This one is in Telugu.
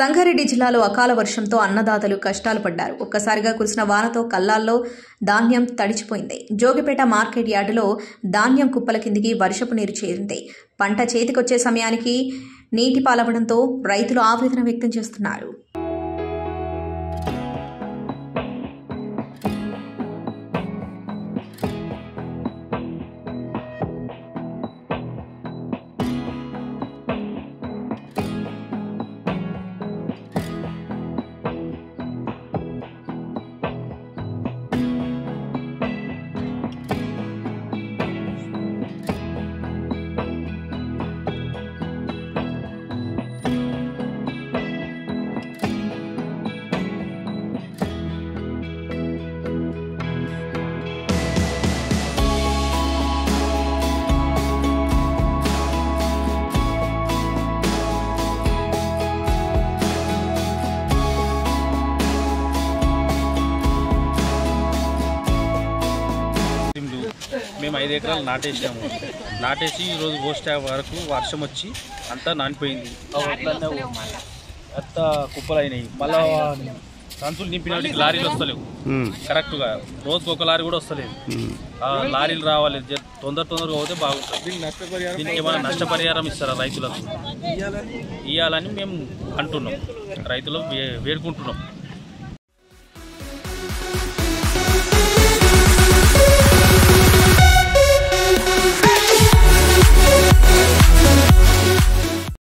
సంగారెడ్డి జిల్లాలో అకాల వర్షంతో అన్నదాతలు కష్టాలు పడ్డారు. ఒక్కసారిగా కురిసిన వానతో కల్లాల్లో ధాన్యం తడిచిపోయింది. జోగిపేట మార్కెట్ యార్డులో ధాన్యం కుప్పల కిందికి వర్షపు నీరు చేరింది. పంట చేతికొచ్చే సమయానికి నీటి పాలవడంతో రైతులు ఆవేదన వ్యక్తం చేస్తున్నారు. మేము 5 ఎకరాలు నాటేసాము. నాటేసి ఈరోజు పోస్టే వరకు వర్షం వచ్చి అంతా నానిపోయింది. అంత కుప్పలు అయినాయి. మళ్ళా సంచులు నింపినట్టు లారీలు వస్తలేవు కరెక్ట్గా. రోజుకు ఒక లారీ కూడా వస్తలేదు. లారీలు రావాలి, తొందరగా పోతే బాగుంటుంది. దీనికి ఏమైనా నష్టపరిహారం ఇస్తారా రైతులకు? ఇవ్వాలని మేము అంటున్నాం, రైతులు వేడుకుంటున్నాం.